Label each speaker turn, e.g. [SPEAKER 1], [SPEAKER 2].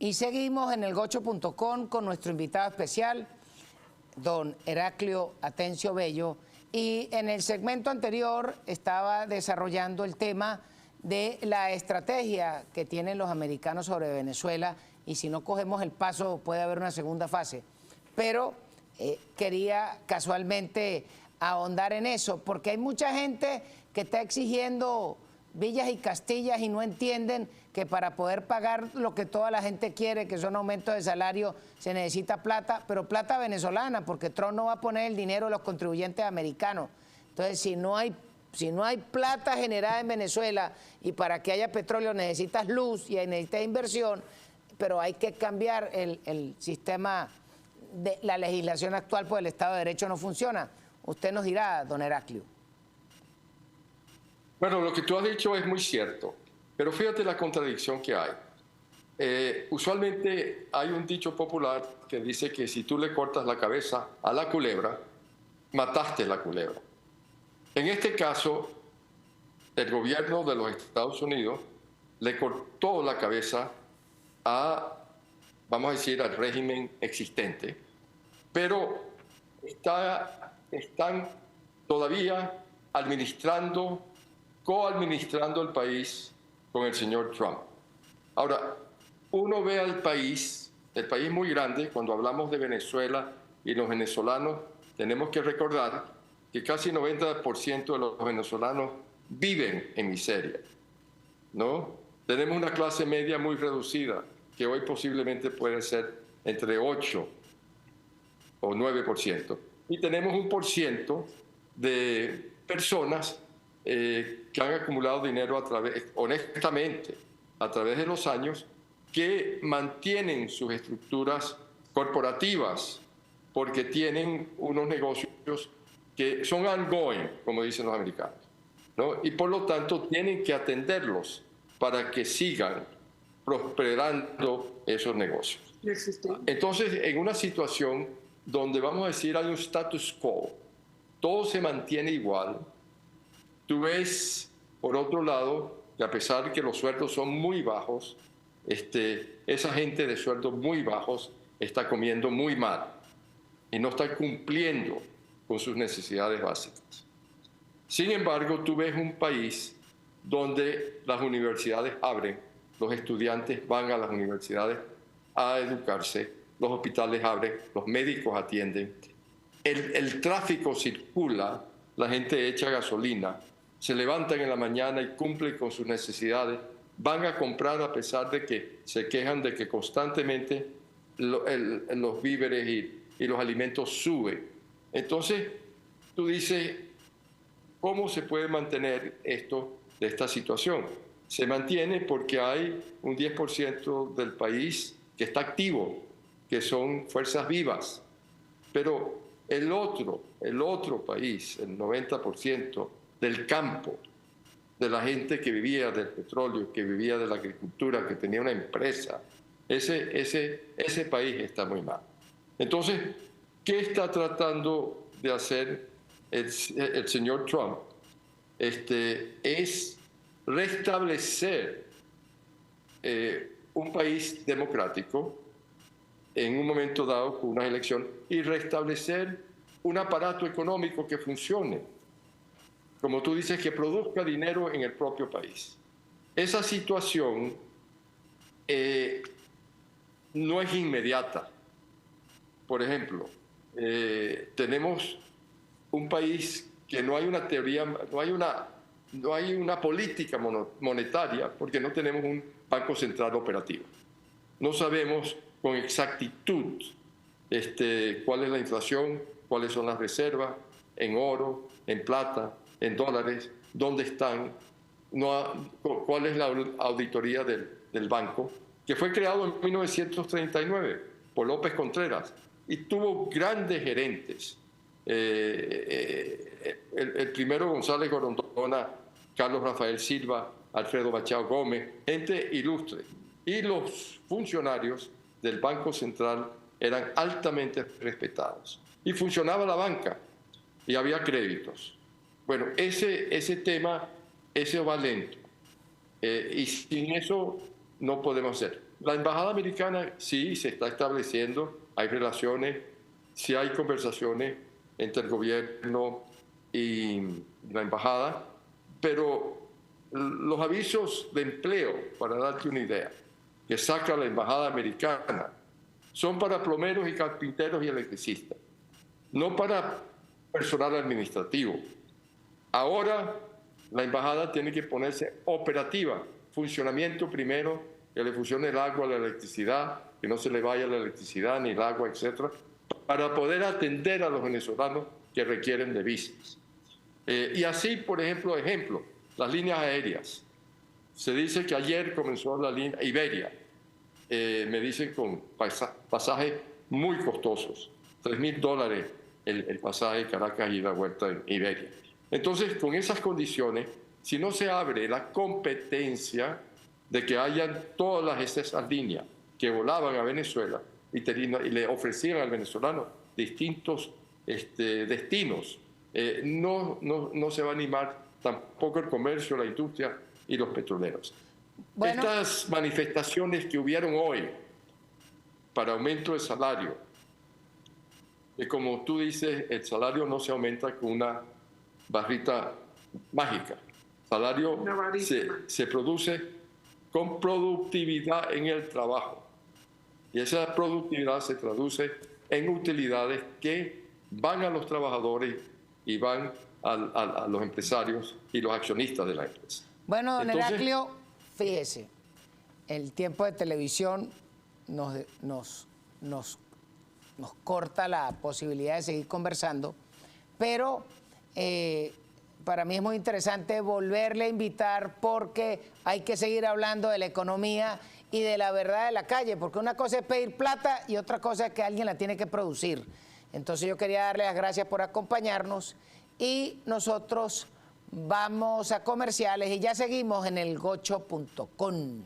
[SPEAKER 1] Y seguimos en elgocho.com con nuestro invitado especial, don Heraclio Atencio Bello. Y en el segmento anterior estaba desarrollando el tema de la estrategia que tienen los americanos sobre Venezuela, y si no cogemos el paso puede haber una segunda fase. Pero quería casualmente ahondar en eso, porque hay mucha gente que está exigiendo villas y castillas y no entienden que para poder pagar lo que toda la gente quiere, que son aumentos de salario, se necesita plata, pero plata venezolana, porque Trump no va a poner el dinero de los contribuyentes americanos. Entonces, si no hay plata generada en Venezuela, y para que haya petróleo necesitas luz y necesitas inversión, pero hay que cambiar el sistema de la legislación actual, pues el Estado de Derecho no funciona. Usted nos dirá, don Heraclio.
[SPEAKER 2] Bueno, lo que tú has dicho es muy cierto, pero fíjate la contradicción que hay. Usualmente hay un dicho popular que dice que si tú le cortas la cabeza a la culebra, mataste la culebra. En este caso, el gobierno de los Estados Unidos le cortó la cabeza vamos a decir, al régimen existente, pero están todavía coadministrando el país con el señor Trump. Ahora, uno ve al país, el país muy grande. Cuando hablamos de Venezuela y los venezolanos, tenemos que recordar que casi 90% de los venezolanos viven en miseria, ¿no? Tenemos una clase media muy reducida, que hoy posiblemente puede ser entre 8 o 9%. Y tenemos 1% de personas que han acumulado dinero honestamente a través de los años, que mantienen sus estructuras corporativas porque tienen unos negocios que son ongoing, como dicen los americanos, ¿no? Y por lo tanto tienen que atenderlos para que sigan prosperando esos negocios. Entonces, en una situación donde, vamos a decir, hay un status quo, todo se mantiene igual, tú ves, por otro lado, que a pesar de que los sueldos son muy bajos, esa gente de sueldos muy bajos está comiendo muy mal y no está cumpliendo con sus necesidades básicas. Sin embargo, tú ves un país donde las universidades abren, los estudiantes van a las universidades a educarse, los hospitales abren, los médicos atienden, el tráfico circula, la gente echa gasolina, se levantan en la mañana y cumplen con sus necesidades, van a comprar a pesar de que se quejan de que constantemente los víveres y los alimentos suben. Entonces, tú dices, ¿cómo se puede mantener esto de esta situación? Se mantiene porque hay un 10% del país que está activo, que son fuerzas vivas, pero el otro país, el 90% del campo, de la gente que vivía del petróleo, que vivía de la agricultura, que tenía una empresa, ese país está muy mal. Entonces, ¿qué está tratando de hacer el señor Trump? Es restablecer un país democrático en un momento dado con una elección y restablecer un aparato económico que funcione, como tú dices, que produzca dinero en el propio país. Esa situación no es inmediata. Por ejemplo, tenemos un país que no hay una teoría, no hay una política monetaria, porque no tenemos un banco central operativo. No sabemos con exactitud cuál es la inflación, cuáles son las reservas en oro, en plata, en dólares, dónde están, cuál es la auditoría del banco, que fue creado en 1939 por López Contreras y tuvo grandes gerentes. El primero, González Gorondona, Carlos Rafael Silva, Alfredo Machado Gómez, gente ilustre. Y los funcionarios del Banco Central eran altamente respetados. Y funcionaba la banca y había créditos. Bueno, ese tema, ese va lento. Y sin eso no podemos hacer. la embajada americana sí se está estableciendo, hay relaciones, sí hay conversaciones entre el gobierno y la embajada, pero los avisos de empleo, para darte una idea, que saca la embajada americana, son para plomeros y carpinteros y electricistas, no para personal administrativo. Ahora la embajada tiene que ponerse operativa, funcionamiento primero, que le funcione el agua, la electricidad, que no se le vaya la electricidad ni el agua, etcétera, para poder atender a los venezolanos que requieren de visas. Y así, por ejemplo, las líneas aéreas. Se dice que ayer comenzó la línea Iberia, me dicen con pasajes muy costosos, $3,000 el pasaje Caracas y la vuelta en Iberia. Entonces, con esas condiciones, si no se abre la competencia de que hayan todas esas líneas que volaban a Venezuela y le ofrecían al venezolano distintos destinos, no se va a animar tampoco el comercio, la industria y los petroleros. Bueno, estas manifestaciones que hubieron hoy para aumento de salario, como tú dices, el salario no se aumenta con una barrita mágica. El salario se produce con productividad en el trabajo. Y esa productividad se traduce en utilidades que van a los trabajadores y van a los empresarios y los accionistas de la empresa.
[SPEAKER 1] Bueno, don Heraclio, fíjese, el tiempo de televisión nos corta la posibilidad de seguir conversando, pero para mí es muy interesante volverle a invitar porque hay que seguir hablando de la economía y de la verdad de la calle, porque una cosa es pedir plata y otra cosa es que alguien la tiene que producir. Entonces yo quería darle las gracias por acompañarnos y nosotros vamos a comerciales y ya seguimos en elgocho.com.